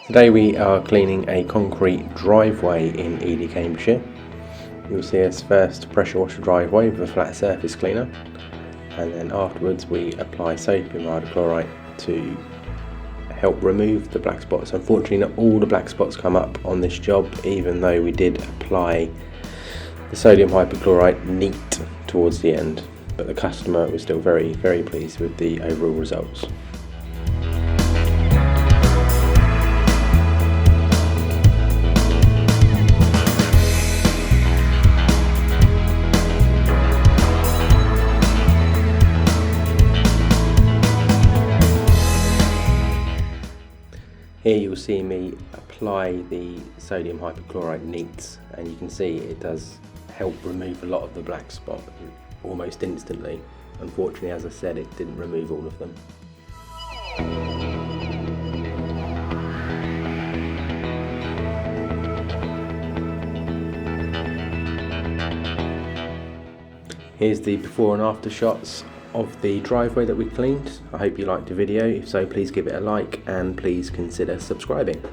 Today we are cleaning a concrete driveway in Elyte, Cambridgeshire. You'll see us first pressure wash the driveway with a flat surface cleaner, and then afterwards we apply sodium hypochlorite to help remove the black spots. Unfortunately, not all the black spots come up on this job, even though we did apply the sodium hypochlorite neat towards the end, but the customer was still very pleased with the overall results. Here you'll see me apply the sodium hypochlorite neat, and you can see it does help remove a lot of the black spot almost instantly. Unfortunately, as I said, it didn't remove all of them. Here's the before and after shots of the driveway that we cleaned. I hope you liked the video. If so, please give it a like and please consider subscribing.